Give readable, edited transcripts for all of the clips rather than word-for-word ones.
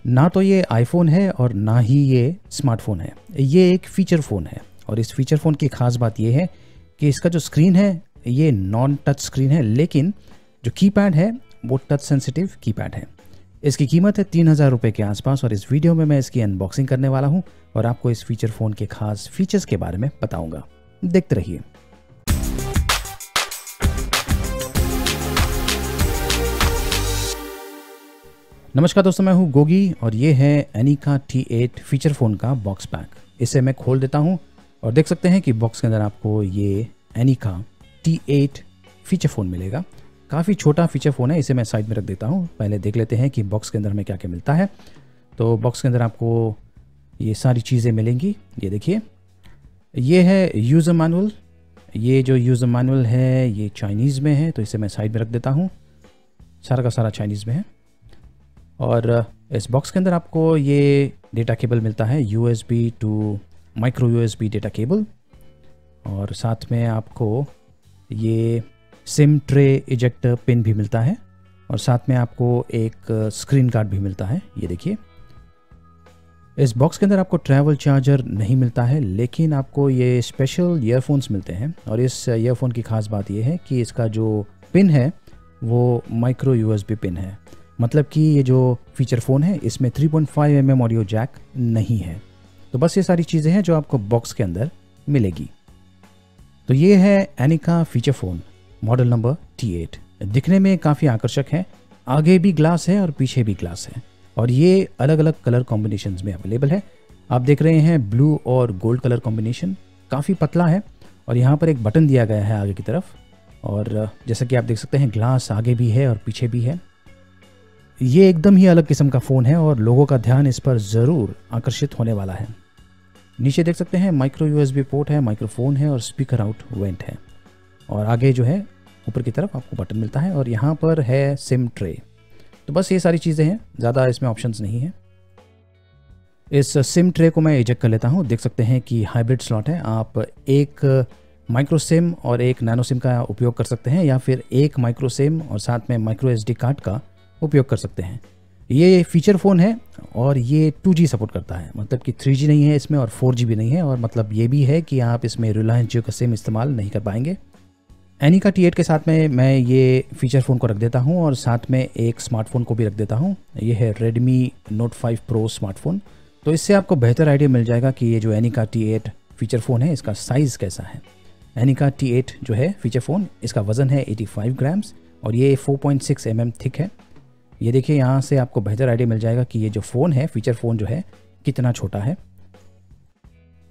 ना तो ये आईफोन है और ना ही ये स्मार्टफोन है, ये एक फ़ीचर फ़ोन है। और इस फ़ीचर फ़ोन की ख़ास बात ये है कि इसका जो स्क्रीन है ये नॉन टच स्क्रीन है, लेकिन जो कीपैड है वो टच सेंसिटिव कीपैड है। इसकी कीमत है 3000 रुपये के आसपास और इस वीडियो में मैं इसकी अनबॉक्सिंग करने वाला हूँ और आपको इस फीचर फ़ोन के खास फीचर्स के बारे में बताऊँगा। देखते रहिए। नमस्कार दोस्तों, मैं हूँ गोगी और ये है एनिका T8 फीचर फ़ोन का बॉक्स पैक। इसे मैं खोल देता हूँ और देख सकते हैं कि बॉक्स के अंदर आपको ये एनिका T8 फीचर फ़ोन मिलेगा। काफ़ी छोटा फीचर फ़ोन है, इसे मैं साइड में रख देता हूँ। पहले देख लेते हैं कि बॉक्स के अंदर में क्या क्या मिलता है। तो बॉक्स के अंदर आपको ये सारी चीज़ें मिलेंगी। ये देखिए, ये है यूज़र मैनुअल। ये जो यूज़र मैनुअल है ये चाइनीज़ में है, तो इसे मैं साइड में रख देता हूँ। सारा का सारा चाइनीज़ में है। और इस बॉक्स के अंदर आपको ये डेटा केबल मिलता है, USB to micro USB data cable. और साथ में आपको ये सिम ट्रे इजेक्टर पिन भी मिलता है और साथ में आपको एक स्क्रीन गार्ड भी मिलता है। ये देखिए, इस बॉक्स के अंदर आपको ट्रैवल चार्जर नहीं मिलता है, लेकिन आपको ये स्पेशल ईयरफोन्स मिलते हैं। और इस ईयरफोन की खास बात ये है कि इसका जो पिन है वो माइक्रो USB पिन है। मतलब कि ये जो फीचर फ़ोन है इसमें 3.5 mm ऑडियो जैक नहीं है। तो बस ये सारी चीज़ें हैं जो आपको बॉक्स के अंदर मिलेगी। तो ये है Aneka feature phone model number T8। दिखने में काफ़ी आकर्षक है, आगे भी ग्लास है और पीछे भी ग्लास है और ये अलग अलग कलर कॉम्बिनेशंस में अवेलेबल है। आप देख रहे हैं ब्लू और गोल्ड कलर कॉम्बिनेशन, काफ़ी पतला है और यहाँ पर एक बटन दिया गया है आगे की तरफ। और जैसा कि आप देख सकते हैं ग्लास आगे भी है और पीछे भी है। ये एकदम ही अलग किस्म का फ़ोन है और लोगों का ध्यान इस पर ज़रूर आकर्षित होने वाला है। नीचे देख सकते हैं माइक्रो USB पोर्ट है, माइक्रोफोन है और स्पीकर आउट वेंट है। और आगे जो है ऊपर की तरफ आपको बटन मिलता है और यहाँ पर है सिम ट्रे। तो बस ये सारी चीज़ें हैं, ज़्यादा इसमें ऑप्शंस नहीं है। इस सिम ट्रे को मैं इजेक्ट कर लेता हूँ। देख सकते हैं कि हाइब्रिड स्लॉट है। आप एक माइक्रो सिम और एक नैनो सिम का उपयोग कर सकते हैं या फिर एक माइक्रो सिम और साथ में माइक्रो SD कार्ड का उपयोग कर सकते हैं। ये फीचर फ़ोन है और ये 2G सपोर्ट करता है, मतलब कि 3G नहीं है इसमें और 4G भी नहीं है। और मतलब ये भी है कि आप इसमें रिलायंस जियो का सिम इस्तेमाल नहीं कर पाएंगे। एनिका T8 के साथ में मैं ये फीचर फ़ोन को रख देता हूँ और साथ में एक स्मार्टफोन को भी रख देता हूँ। ये है Redmi Note 5 Pro स्मार्टफोन। तो इससे आपको बेहतर आइडिया मिल जाएगा कि ये जो एनिका T8 फीचर फ़ोन है इसका साइज़ कैसा है। एनिका T8 जो है फीचर फ़ोन, इसका वज़न है 85 ग्राम्स और ये 4.6 mm थिक है। ये देखिए, यहाँ से आपको बेहतर आइडिया मिल जाएगा कि ये जो फ़ोन है फीचर फ़ोन जो है कितना छोटा है।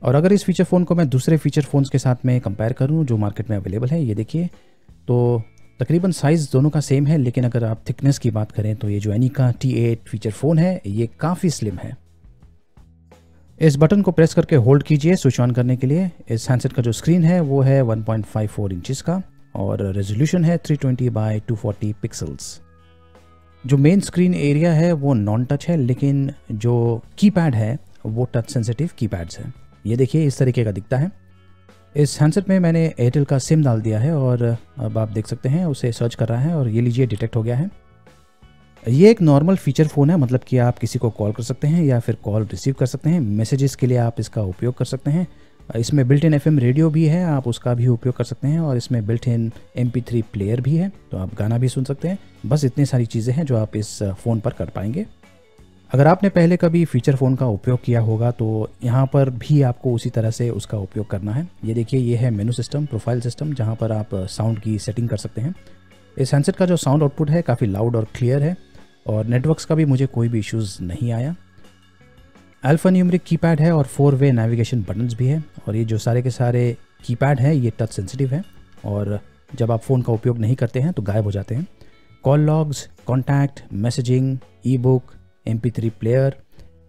और अगर इस फीचर फ़ोन को मैं दूसरे फीचर फ़ोन्स के साथ में कंपेयर करूँ जो मार्केट में अवेलेबल है, ये देखिए, तो तकरीबन साइज़ दोनों का सेम है। लेकिन अगर आप थिकनेस की बात करें तो ये जो एनिका T8 फीचर फ़ोन है ये काफ़ी स्लिम है। इस बटन को प्रेस करके होल्ड कीजिए स्विच ऑन करने के लिए। इस हैंडसेट का जो स्क्रीन है वो है 1.54 इंचज़ का और रेजोल्यूशन है 320x240 पिक्सल्स। जो मेन स्क्रीन एरिया है वो नॉन टच है, लेकिन जो कीपैड है वो टच सेंसिटिव कीपैड्स है। ये देखिए, इस तरीके का दिखता है। इस हैंडसेट में मैंने एयरटेल का सिम डाल दिया है और अब आप देख सकते हैं उसे सर्च कर रहा है और ये लीजिए डिटेक्ट हो गया है। ये एक नॉर्मल फीचर फ़ोन है, मतलब कि आप किसी को कॉल कर सकते हैं या फिर कॉल रिसीव कर सकते हैं। मैसेजेस के लिए आप इसका उपयोग कर सकते हैं। इसमें बिल्ट इन FM रेडियो भी है, आप उसका भी उपयोग कर सकते हैं। और इसमें बिल्ट इन MP3 प्लेयर भी है, तो आप गाना भी सुन सकते हैं। बस इतनी सारी चीज़ें हैं जो आप इस फ़ोन पर कर पाएंगे। अगर आपने पहले कभी फीचर फ़ोन का उपयोग किया होगा तो यहाँ पर भी आपको उसी तरह से उसका उपयोग करना है। ये देखिए, ये है मेनू सिस्टम, प्रोफाइल सिस्टम, जहाँ पर आप साउंड की सेटिंग कर सकते हैं। इस हैंडसेट का जो साउंड आउटपुट है काफ़ी लाउड और क्लियर है और नेटवर्क्स का भी मुझे कोई भी इश्यूज़ नहीं आया। अल्फा न्यूमेरिक कीपैड है और 4-वे नेविगेशन बटन्स भी है। और ये जो सारे के सारे कीपैड हैं ये टच सेंसिटिव है और जब आप फ़ोन का उपयोग नहीं करते हैं तो गायब हो जाते हैं। Call logs, contact, messaging, e-book, MP3 player,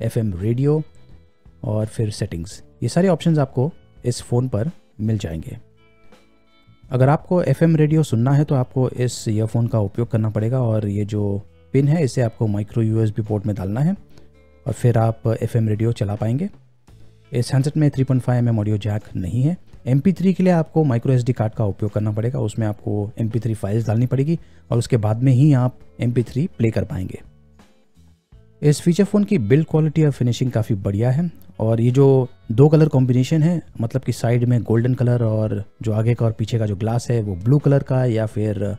FM radio और फिर सेटिंग्स, ये सारे ऑप्शंस आपको इस फ़ोन पर मिल जाएंगे। अगर आपको FM रेडियो सुनना है तो आपको इस ईयरफोन का उपयोग करना पड़ेगा और ये जो पिन है इसे आपको माइक्रो USB पोर्ट में डालना है और फिर आप FM रेडियो चला पाएंगे। इस हैंडसेट में 3.5 mm ऑडियो जैक नहीं है। MP3 के लिए आपको माइक्रो SD कार्ड का उपयोग करना पड़ेगा, उसमें आपको MP3 फाइल्स डालनी पड़ेगी और उसके बाद में ही आप MP3 प्ले कर पाएंगे। इस फीचर फ़ोन की बिल्ड क्वालिटी और फिनिशिंग काफ़ी बढ़िया है और ये जो दो कलर कॉम्बिनेशन है, मतलब कि साइड में गोल्डन कलर और जो आगे का और पीछे का जो ग्लास है वो ब्लू कलर का या फिर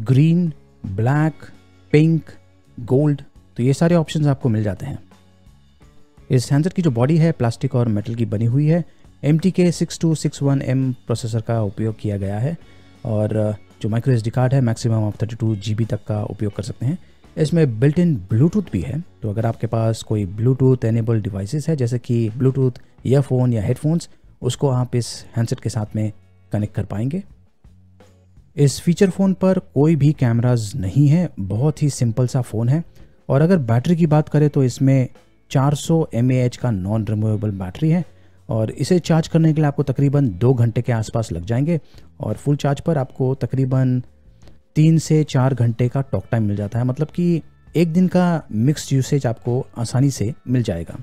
ग्रीन, ब्लैक, पिंक, गोल्ड, तो ये सारे ऑप्शंस आपको मिल जाते हैं। इस हैंडसेट की जो बॉडी है प्लास्टिक और मेटल की बनी हुई है। MTK 6261M प्रोसेसर का उपयोग किया गया है और जो माइक्रो SD कार्ड है मैक्सिमम आप 32 GB तक का उपयोग कर सकते हैं। इसमें बिल्ट इन ब्लूटूथ भी है, तो अगर आपके पास कोई ब्लूटूथ एनेबल डिवाइसेस है जैसे कि ब्लूटूथ ईयरफोन या हेडफोन्स, उसको आप इस हैंडसेट के साथ में कनेक्ट कर पाएंगे। इस फीचर फ़ोन पर कोई भी कैमराज नहीं है, बहुत ही सिंपल सा फ़ोन है। और अगर बैटरी की बात करें तो इसमें 400 mAh का नॉन रिमूवेबल बैटरी है और इसे चार्ज करने के लिए आपको तकरीबन 2 घंटे के आसपास लग जाएंगे और फुल चार्ज पर आपको तकरीबन 3 से 4 घंटे का टॉक टाइम मिल जाता है, मतलब कि एक दिन का मिक्स्ड यूसेज आपको आसानी से मिल जाएगा।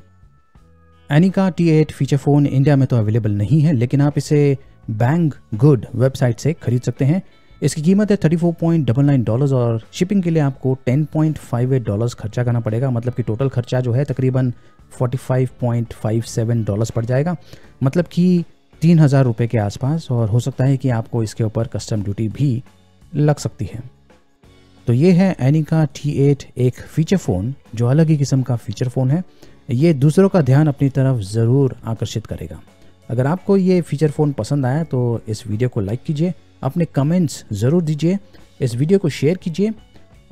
Aneka T8 feature phone India में तो अवेलेबल नहीं है, लेकिन आप इसे बैंग गुड वेबसाइट से खरीद सकते हैं। इसकी कीमत है $34.99 और शिपिंग के लिए आपको $10.58 खर्चा करना पड़ेगा, मतलब कि टोटल खर्चा जो है तकरीबन $45.57 पड़ जाएगा, मतलब कि 3,000 रुपये के आसपास। और हो सकता है कि आपको इसके ऊपर कस्टम ड्यूटी भी लग सकती है। तो ये है एनिका T8, एक फीचर फ़ोन जो अलग ही किस्म का फीचर फ़ोन है। ये दूसरों का ध्यान अपनी तरफ ज़रूर आकर्षित करेगा। अगर आपको ये फीचर फ़ोन पसंद आया तो इस वीडियो को लाइक कीजिए, अपने कमेंट्स ज़रूर दीजिए, इस वीडियो को शेयर कीजिए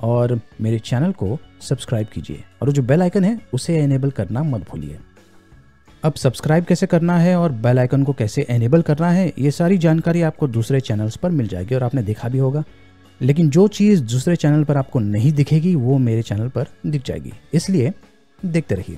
और मेरे चैनल को सब्सक्राइब कीजिए और जो बेल आइकन है उसे एनेबल करना मत भूलिए। अब सब्सक्राइब कैसे करना है और बेल आइकन को कैसे एनेबल करना है, ये सारी जानकारी आपको दूसरे चैनल्स पर मिल जाएगी और आपने देखा भी होगा, लेकिन जो चीज़ दूसरे चैनल पर आपको नहीं दिखेगी वो मेरे चैनल पर दिख जाएगी, इसलिए देखते रहिए।